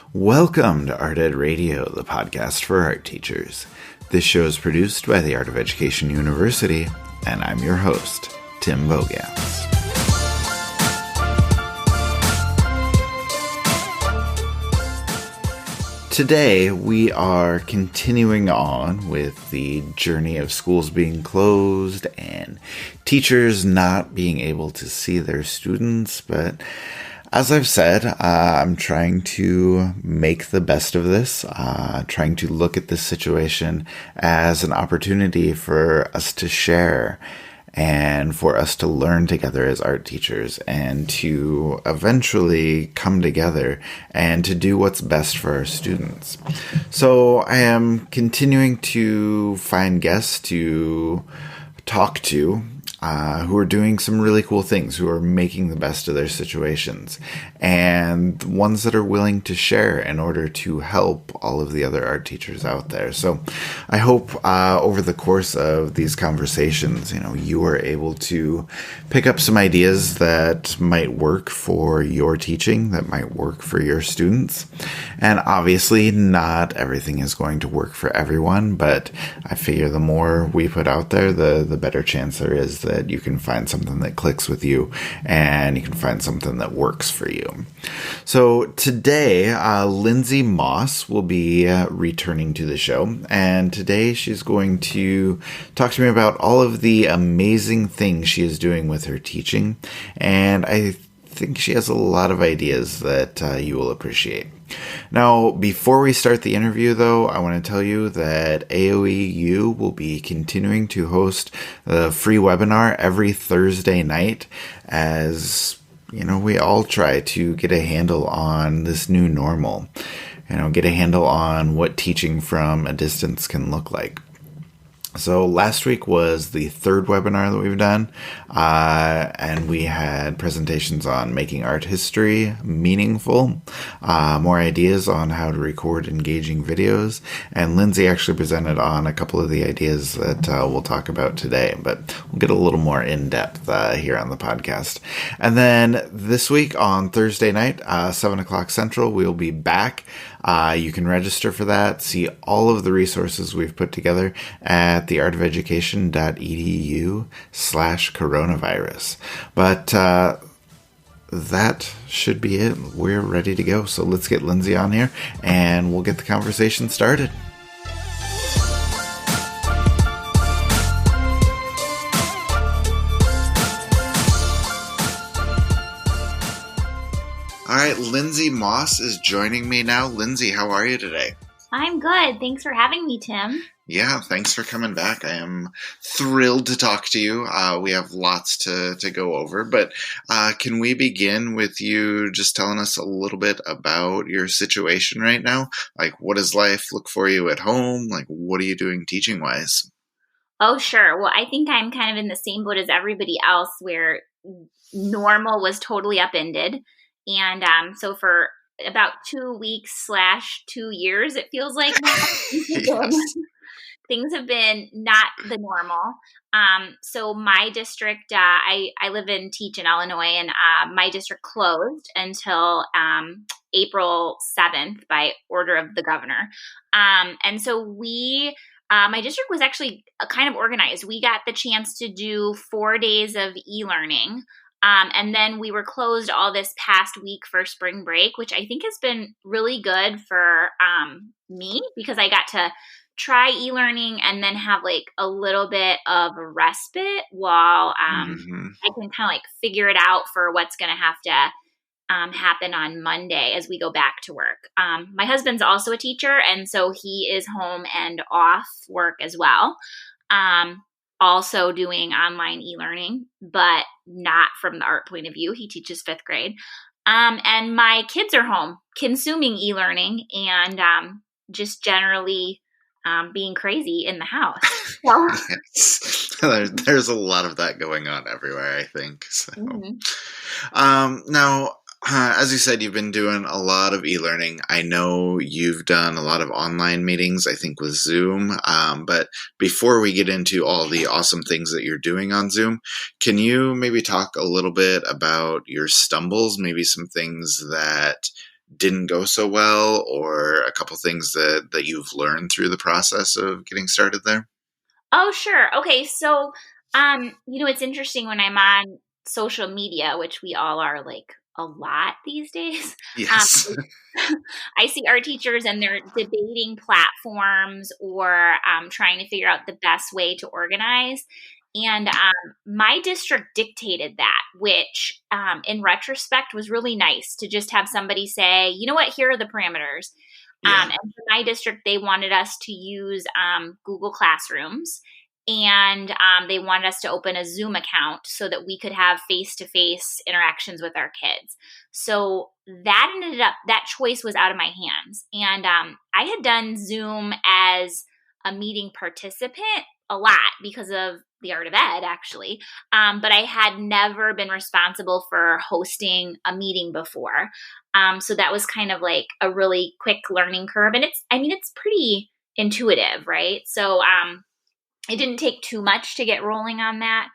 Welcome to Art Ed Radio, the podcast for art teachers. This show is produced by the Art of Education University, and I'm your host, Tim Bogans. Today, we are continuing on with the journey of schools being closed and teachers not being able to see their students, but as I've said, I'm trying to make the best of this, trying to look at this situation as an opportunity for us to share and for us to learn together as art teachers and to eventually come together and to do what's best for our students. So I am continuing to find guests to talk to who are doing some really cool things, who are making the best of their situations, and ones that are willing to share in order to help all of the other art teachers out there. So I hope over the course of these conversations, you are able to pick up some ideas that might work for your teaching, that might work for your students. And obviously not everything is going to work for everyone, but I figure the more we put out there, the better chance there is that you can find something that clicks with you and you can find something that works for you. So today, Lindsey Moss will be returning to the show, and today she's going to talk to me about all of the amazing things she is doing with her teaching, and I think she has a lot of ideas that you will appreciate. Now, before we start the interview, though, I want to tell you that AOEU will be continuing to host the free webinar every Thursday night as, we all try to get a handle on this new normal, get a handle on what teaching from a distance can look like. So last week was the third webinar that we've done, and we had presentations on making art history meaningful, more ideas on how to record engaging videos, and Lindsey actually presented on a couple of the ideas that we'll talk about today, but we'll get a little more in-depth here on the podcast. And then this week on Thursday night, 7 o'clock Central, we'll be back. You can register for that, see all of the resources we've put together at theartofeducation.edu/coronavirus. But that should be it. We're ready to go. So let's get Lindsey on here and we'll get the conversation started. All right, Lindsey Moss is joining me now. Lindsey, how are you today? I'm good. Thanks for having me, Tim. Yeah, thanks for coming back. I am thrilled to talk to you. We have lots to go over, but can we begin with you just telling us a little bit about your situation right now? Like, what does life look for you at home? Like, what are you doing teaching-wise? Oh, sure. Well, I think I'm kind of in the same boat as everybody else where normal was totally upended. And so for about 2 weeks / 2 years, it feels like now, Yes. things have been not the normal. So my district, I live and teach in Illinois, and my district closed until April 7th by order of the governor. And so my district was actually kind of organized. We got the chance to do 4 days of e-learning. And then we were closed all this past week for spring break, which I think has been really good for me because I got to try e-learning and then have like a little bit of a respite while I can kind of like figure it out for what's going to have to happen on Monday as we go back to work. My husband's also a teacher, and so he is home and off work as well. Also doing online e-learning, but not from the art point of view. He teaches 5th grade. And my kids are home consuming e-learning and just generally being crazy in the house. So. Yes. There's a lot of that going on everywhere, I think. So. Now, as you said, you've been doing a lot of e-learning. I know you've done a lot of online meetings, I think with Zoom. But before we get into all the awesome things that you're doing on Zoom, can you maybe talk a little bit about your stumbles, maybe some things that didn't go so well, or a couple things that you've learned through the process of getting started there? Oh, sure. Okay. So, it's interesting when I'm on social media, which we all are like a lot these days. Um, Yes. I see art teachers and they're debating platforms or trying to figure out the best way to organize. And my district dictated that, which in retrospect was really nice to just have somebody say, you know what, here are the parameters. Yeah. And for my district, they wanted us to use Google Classrooms, and they wanted us to open a Zoom account so that we could have face-to-face interactions with our kids. So that choice was out of my hands. And I had done Zoom as a meeting participant a lot because of the art of ed, actually. But I had never been responsible for hosting a meeting before. So that was kind of like a really quick learning curve. And it's pretty intuitive, right? So it didn't take too much to get rolling on that.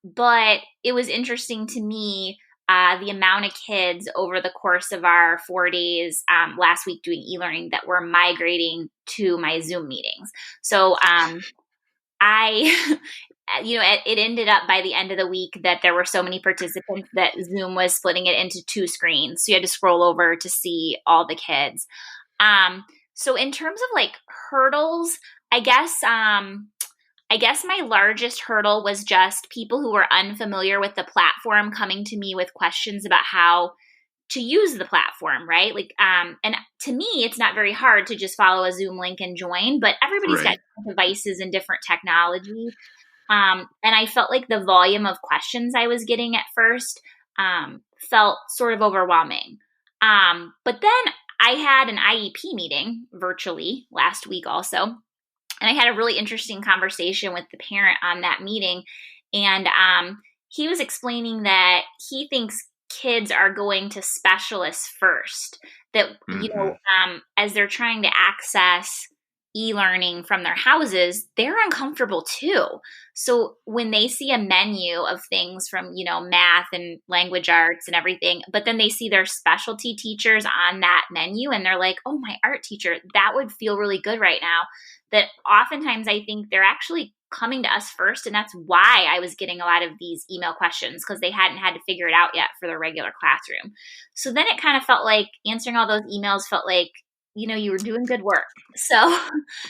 But it was interesting to me the amount of kids over the course of our 4 days last week doing e-learning that were migrating to my Zoom meetings. So I, it ended up by the end of the week that there were so many participants that Zoom was splitting it into two screens. So you had to scroll over to see all the kids. So in terms of like hurdles, I guess my largest hurdle was just people who were unfamiliar with the platform coming to me with questions about how to use the platform, right? Like, and to me, it's not very hard to just follow a Zoom link and join, but everybody's got Right. different devices and different technology. And I felt like the volume of questions I was getting at first felt sort of overwhelming. But then I had an IEP meeting virtually last week also. And I had a really interesting conversation with the parent on that meeting. And he was explaining that he thinks kids are going to specialists first, that, Hmm. as they're trying to access e-learning from their houses, they're uncomfortable too. So when they see a menu of things from, math and language arts and everything, but then they see their specialty teachers on that menu and they're like, oh, my art teacher, that would feel really good right now. That oftentimes I think they're actually coming to us first. And that's why I was getting a lot of these email questions, because they hadn't had to figure it out yet for the regular classroom. So then it kind of felt like answering all those emails felt like, you were doing good work. So,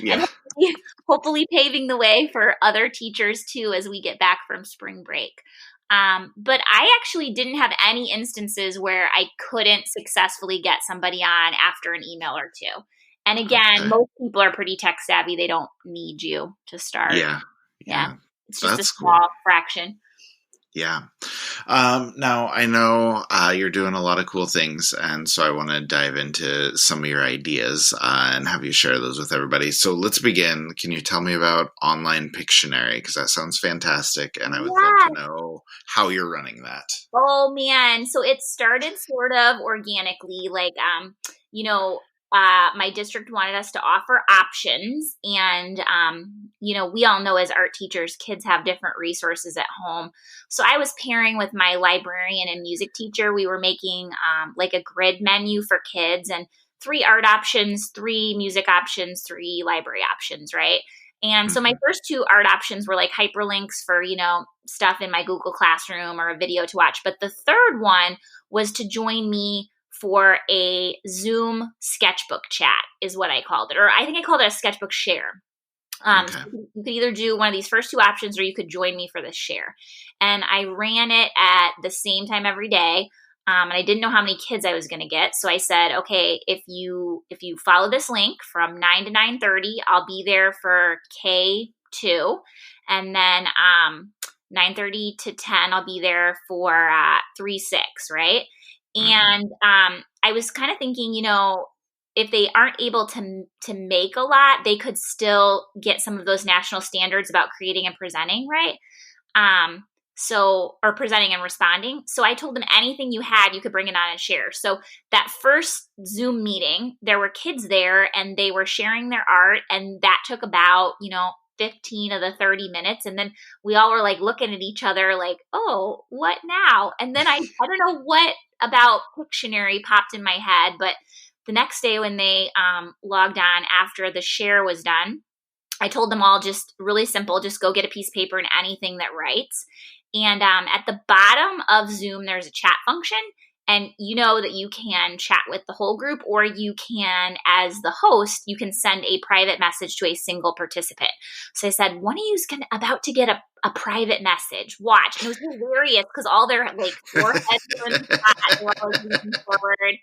and Yeah. hopefully paving the way for other teachers too as we get back from spring break. But I actually didn't have any instances where I couldn't successfully get somebody on after an email or two. And again, Okay. most people are pretty tech savvy. They don't need you to start. Yeah. Yeah. Yeah. It's just a That's cool. small fraction. Yeah. Now I know you're doing a lot of cool things, and so I want to dive into some of your ideas and have you share those with everybody. So let's begin. Can you tell me about online Pictionary? Because that sounds fantastic, and I would love to Yeah. know how you're running that. Oh man. So it started sort of organically, like my district wanted us to offer options, and we all know as art teachers, kids have different resources at home. So I was pairing with my librarian and music teacher. We were making like a grid menu for kids, and 3 art options, 3 music options, 3 library options, right? And so my Hmm. first 2 art options were like hyperlinks for, stuff in my Google Classroom or a video to watch. But the third one was to join me for a Zoom sketchbook chat, is what I called it. Or I think I called it a sketchbook share. So Okay. you could either do one of these first 2 options, or you could join me for this share. And I ran it at the same time every day. And I didn't know how many kids I was going to get. So I said, okay, if you follow this link from 9 to 9:30, I'll be there for K2. And then 9:30 to 10, I'll be there for 3-6, right? Hmm. And I was kind of thinking, if they aren't able to make a lot, they could still get some of those national standards about creating and presenting, right? Um, or presenting and responding. So I told them anything you had, you could bring it on and share. So that first Zoom meeting, there were kids there and they were sharing their art, and that took about, 15 of the 30 minutes. And then we all were like looking at each other like, oh, what now? And then I don't know what about Pictionary popped in my head, but the next day when they logged on after the share was done, I told them all just really simple, just go get a piece of paper and anything that writes. And at the bottom of Zoom, there's a chat function. And you know that you can chat with the whole group, or you can, as the host, you can send a private message to a single participant. So I said, one of you's about to get a private message. Watch. And it was hilarious because all their like foreheads were in the chat. They were all leaning forward.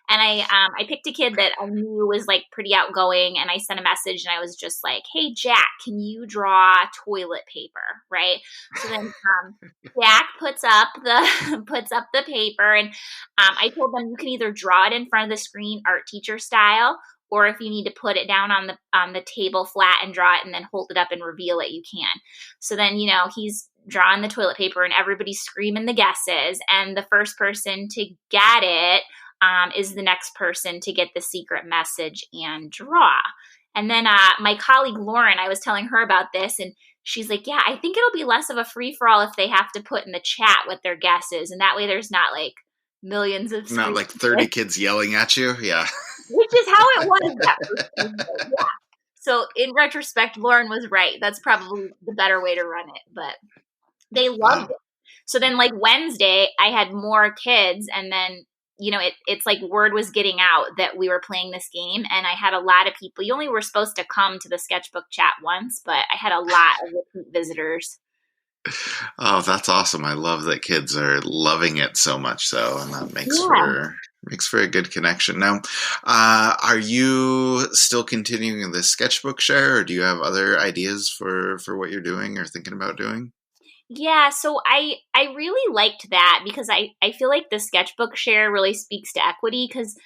And I picked a kid that I knew was like pretty outgoing, and I sent a message and I was just like, "Hey Jack, can you draw toilet paper?" Right. So then Jack puts up the paper, and I told them you can either draw it in front of the screen, art teacher style, or if you need to put it down on the table flat and draw it and then hold it up and reveal it, you can. So then he's drawing the toilet paper and everybody's screaming the guesses, and the first person to get it is the next person to get the secret message and draw. And then my colleague Lauren, I was telling her about this, and she's like, yeah, I think it'll be less of a free-for-all if they have to put in the chat what their guess is, and that way there's not like millions of not like 30 kids yelling at you. Yeah. Which is how it was that first Tuesday. Yeah. So in retrospect, Lauren was right. That's probably the better way to run it, but they loved it. So then like Wednesday, I had more kids, and then it's like word was getting out that we were playing this game, and I had a lot of people. You only were supposed to come to the sketchbook chat once, but I had a lot of repeat visitors. Oh, that's awesome. I love that kids are loving it so much so, and that makes for a good connection. Now, are you still continuing the sketchbook share, or do you have other ideas for what you're doing or thinking about doing? Yeah, so I really liked that because I feel like the sketchbook share really speaks to equity because,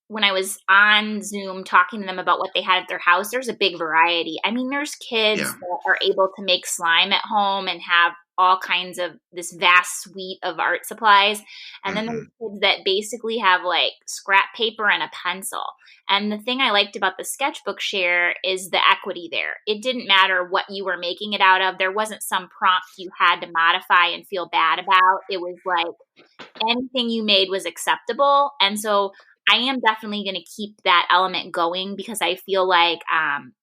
when I was on Zoom talking to them about what they had at their house, there's a big variety. I mean, there's kids that are able to make slime at home and have all kinds of this vast suite of art supplies. And then there's kids that basically have like scrap paper and a pencil. And the thing I liked about the sketchbook share is the equity there. It didn't matter what you were making it out of. There wasn't some prompt you had to modify and feel bad about. It was like anything you made was acceptable. And so I am definitely going to keep that element going because I feel like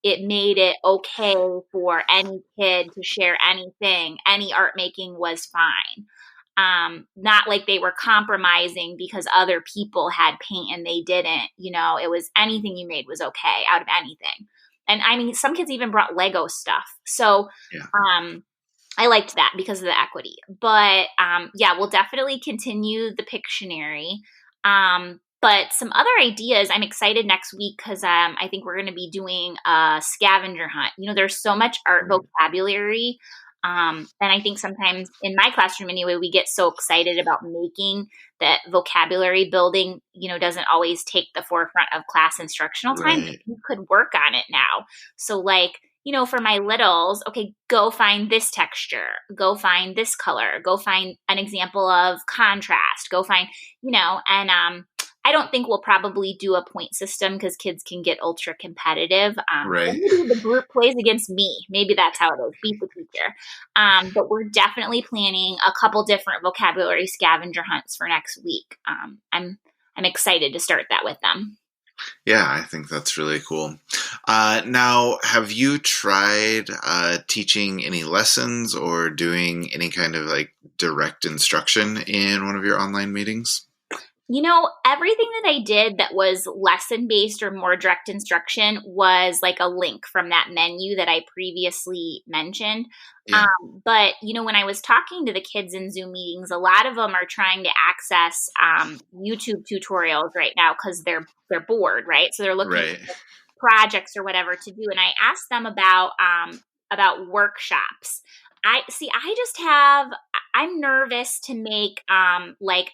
it made it okay for any kid to share anything. Any art making was fine. Not like they were compromising because other people had paint and they didn't. It was anything you made was okay out of anything. And I mean, some kids even brought Lego stuff. So I liked that because of the equity. But we'll definitely continue the Pictionary. But some other ideas, I'm excited next week because I think we're going to be doing a scavenger hunt. There's so much art vocabulary. And I think sometimes in my classroom anyway, we get so excited about making that vocabulary building, doesn't always take the forefront of class instructional time. Right. You could work on it now. So like, for my littles, okay, go find this texture, go find this color, go find an example of contrast, go find, and I don't think we'll probably do a point system because kids can get ultra competitive. Right. Maybe the group plays against me. Maybe that's how it is. Beat the teacher. But we're definitely planning a couple different vocabulary scavenger hunts for next week. I'm excited to start that with them. Yeah, I think that's really cool. Now, have you tried teaching any lessons or doing any kind of like direct instruction in one of your online meetings? Everything that I did that was lesson-based or more direct instruction was like a link from that menu that I previously mentioned. Yeah. But, when I was talking to the kids in Zoom meetings, a lot of them are trying to access YouTube tutorials right now because they're bored, right? So they're looking for projects or whatever to do. And I asked them about workshops. I'm nervous to make like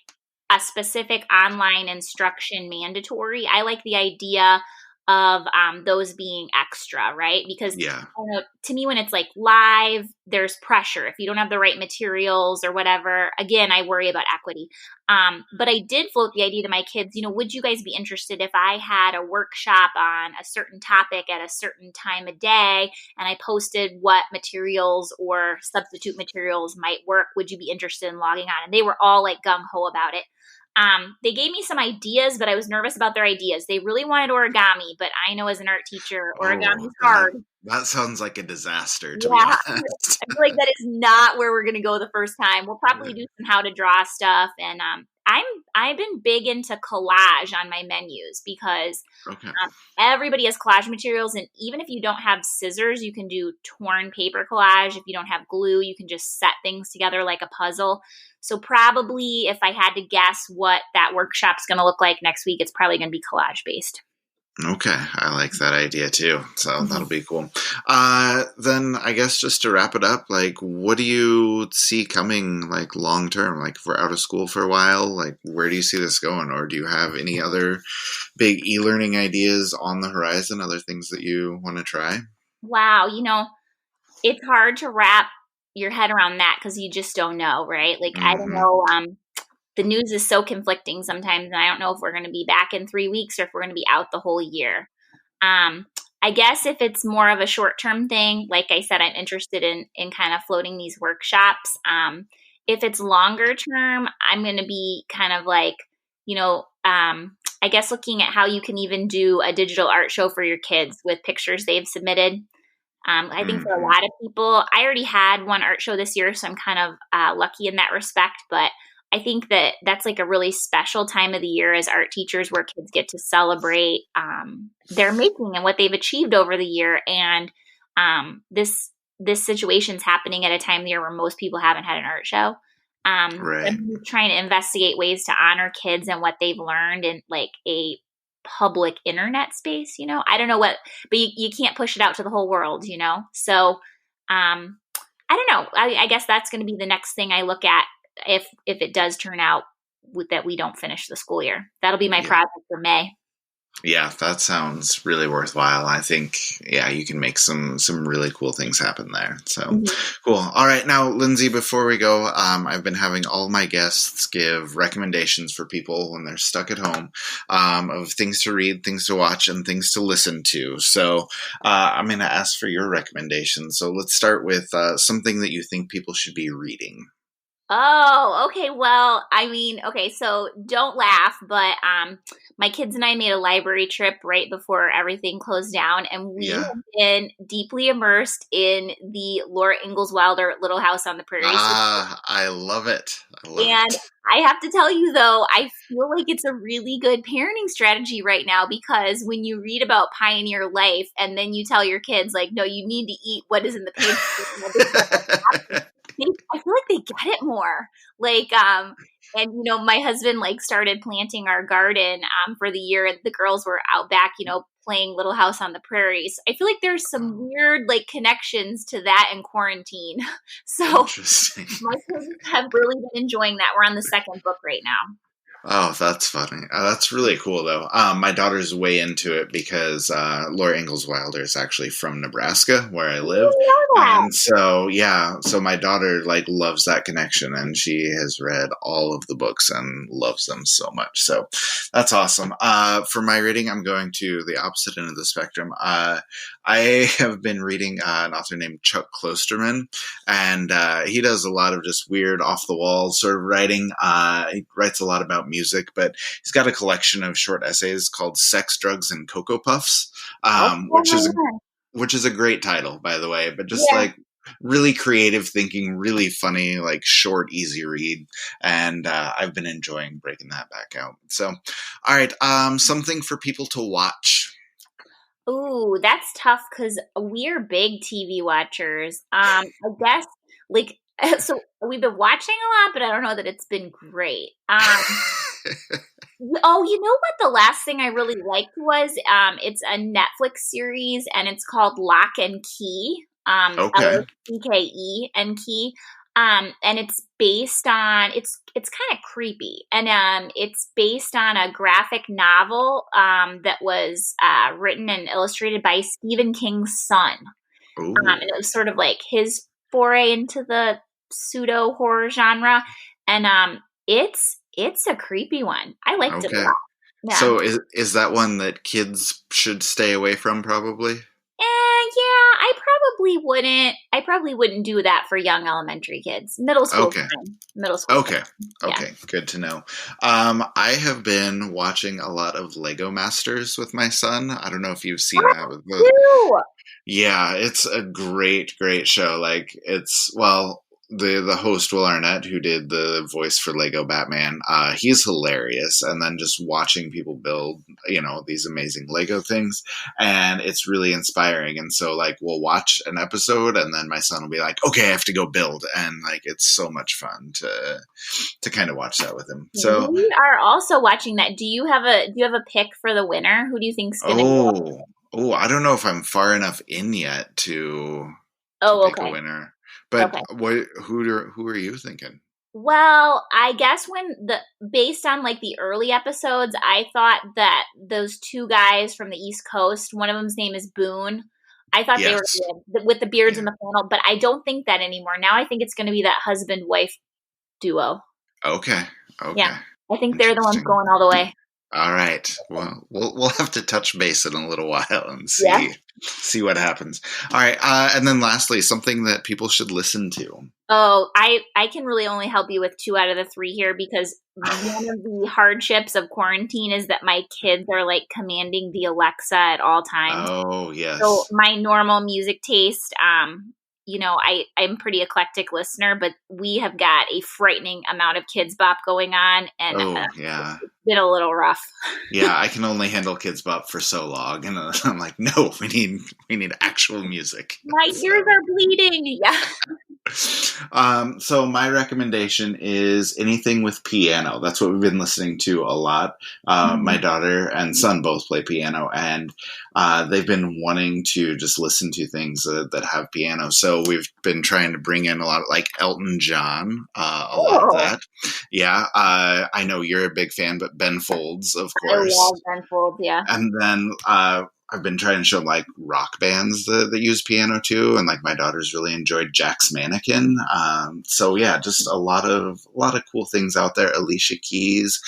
a specific online instruction mandatory. I like the idea of those being extra, right? Because Yeah. I don't know, to me, when it's like live, there's pressure. If you don't have the right materials or whatever, again, I worry about equity. But I did float the idea to my kids, would you guys be interested if I had a workshop on a certain topic at a certain time of day and I posted what materials or substitute materials might work? Would you be interested in logging on? And they were all like gung-ho about it. They gave me some ideas, but I was nervous about their ideas. They really wanted origami, but I know as an art teacher, origami is hard. That sounds like a disaster, to be Yeah, honest. I feel like that is not where we're going to go the first time. We'll probably do some how to draw stuff, and I've been big into collage on my menus because Okay. everybody has collage materials, and even if you don't have scissors, you can do torn paper collage. If you don't have glue, you can just set things together like a puzzle. So probably if I had to guess what that workshop's going to look like next week, it's probably going to be collage based. Okay, I like that idea too. So that'll be cool. Then I guess just to wrap it up, like, what do you see coming, like, long term? Like, if we're out of school for a while, like, where do you see this going? Or do you have any other big e-learning ideas on the horizon? Other things that you want to try? Wow, it's hard to wrap your head around that because you just don't know, right? Like, I don't know. The news is so conflicting sometimes, and I don't know if we're going to be back in 3 weeks or if we're going to be out the whole year. I guess if it's more of a short-term thing, like I said, I'm interested in kind of floating these workshops. If it's longer term, I'm going to be kind of like, I guess looking at how you can even do a digital art show for your kids with pictures they've submitted. I think for a lot of people, I already had one art show this year, so I'm kind of lucky in that respect, but I think that that's like a really special time of the year as art teachers where kids get to celebrate their making and what they've achieved over the year. And this situation's happening at a time of the year where most people haven't had an art show. Right. I'm trying to investigate ways to honor kids and what they've learned in like a public internet space. I don't know what, but you can't push it out to the whole world, So I don't know. I guess that's going to be the next thing I look at. If it does turn out that we don't finish the school year, that'll be my project for May. Yeah, that sounds really worthwhile. I think, you can make some really cool things happen there. So cool. All right. Now, Lindsey, before we go, I've been having all my guests give recommendations for people when they're stuck at home of things to read, things to watch, and things to listen to. So I'm going to ask for your recommendations. So let's start with something that you think people should be reading. Oh, okay. Well, so don't laugh, but my kids and I made a library trip right before everything closed down, and we have been deeply immersed in the Laura Ingalls Wilder Little House on the Prairie. I love it. I have to tell you, though, I feel like it's a really good parenting strategy right now because when you read about pioneer life and then you tell your kids, like, no, you need to eat what is in the pantry. I feel like they get it more. Like, and my husband like started planting our garden for the year, and the girls were out back, playing Little House on the Prairie. So I feel like there's some weird like connections to that in quarantine. So my kids have really been enjoying that. We're on the second book right now. Oh, that's funny. That's really cool, though. My daughter's way into it because Laura Ingalls Wilder is actually from Nebraska, where I live. And so my daughter like loves that connection, and she has read all of the books and loves them so much. So that's awesome. For my reading, I'm going to the opposite end of the spectrum. I have been reading an author named Chuck Klosterman, and he does a lot of just weird, off-the-wall sort of writing. He writes a lot about music, but he's got a collection of short essays called Sex, Drugs, and Cocoa Puffs, which is a great title, by the way, but just like really creative thinking, really funny, like short, easy read. And I've been enjoying breaking that back out. So, all right. Something for people to watch. Ooh, that's tough because we're big TV watchers. I guess like, so we've been watching a lot, but I don't know that it's been great. Oh, you know what? The last thing I really liked was it's a Netflix series and it's called Lock and Key. Okay. L-O-C-K-E and Key. And it's based on it's kind of creepy, and it's based on a graphic novel that was written and illustrated by Stephen King's son. And it was sort of like his foray into the pseudo horror genre, and it's a creepy one. I liked it a lot. Yeah. So is that one that kids should stay away from, probably? Yeah, I probably wouldn't do that for young elementary kids. Middle school. Okay. Middle school. Okay. Okay. Good to know. I have been watching a lot of Lego Masters with my son. I don't know if you've seen that. Yeah, it's a great show. Like, the host, Will Arnett, who did the voice for Lego Batman, he's hilarious. And then just watching people build, these amazing Lego things, and it's really inspiring. And so, like, we'll watch an episode, and then my son will be like, "Okay, I have to go build," and like, it's so much fun to kind of watch that with him. So we are also watching that. Do you have a pick for the winner? Who do you think's going to go? Oh, I don't know if I'm far enough in yet to pick a winner. But who are you thinking? Well, I guess based on like the early episodes, I thought that those two guys from the East Coast, one of them's name is Boone. I thought they were good with the beards and the flannel, but I don't think that anymore. Now I think it's going to be that husband-wife duo. Okay. Yeah, I think they're the ones going all the way. All right. Well, we'll have to touch base in a little while and see what happens. All right. And then lastly, something that people should listen to. Oh, I can really only help you with 2 out of the 3 here, because one of the hardships of quarantine is that my kids are like commanding the Alexa at all times. Oh, yes. So my normal music taste, I'm pretty eclectic listener, but we have got a frightening amount of Kids Bop going on, and it's been a little rough. Yeah, I can only handle Kids Bop for so long, and I'm like, no, we need actual music. My ears are bleeding. Yeah. So my recommendation is anything with piano. That's what we've been listening to a lot. My daughter and son both play piano, and they've been wanting to just listen to things that have piano. So we've been trying to bring in a lot of like Elton John, a lot of that. Yeah. I know you're a big fan, but Ben Folds, of course. I love Ben Folds, yeah. And then I've been trying to show like rock bands that use piano too, and like my daughter's really enjoyed Jack's Mannequin. So yeah, just a lot of cool things out there. Alicia Keys,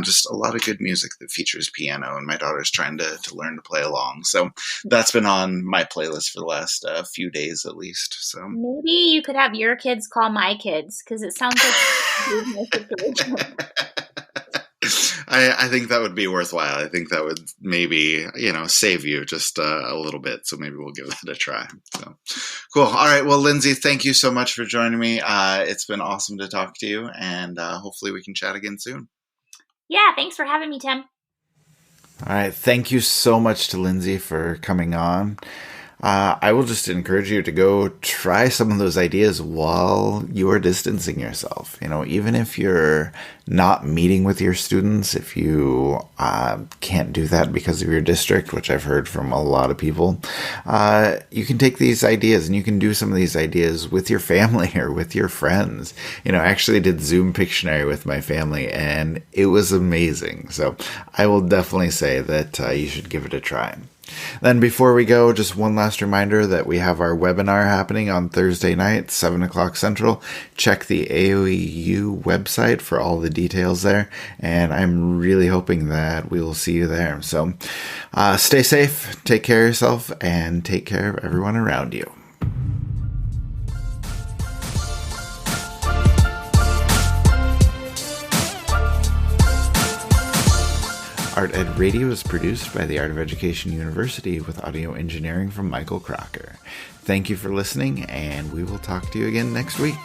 just a lot of good music that features piano, and my daughter's trying to learn to play along. So that's been on my playlist for the last few days at least. So maybe you could have your kids call my kids, because it sounds like a situation. I think that would be worthwhile. I think that would maybe, save you just a little bit. So maybe we'll give that a try. So cool. All right. Well, Lindsey, thank you so much for joining me. It's been awesome to talk to you, and hopefully we can chat again soon. Yeah. Thanks for having me, Tim. All right. Thank you so much to Lindsey for coming on. I will just encourage you to go try some of those ideas while you are distancing yourself. Even if you're not meeting with your students, if you can't do that because of your district, which I've heard from a lot of people, you can take these ideas and you can do some of these ideas with your family or with your friends. I actually did Zoom Pictionary with my family, and it was amazing. So I will definitely say that you should give it a try. Then before we go, just one last reminder that we have our webinar happening on Thursday night, 7 o'clock Central. Check the AOEU website for all the details there, and I'm really hoping that we will see you there. So stay safe, take care of yourself, and take care of everyone around you. Art Ed Radio is produced by the Art of Education University with audio engineering from Michael Crocker. Thank you for listening, and we will talk to you again next week.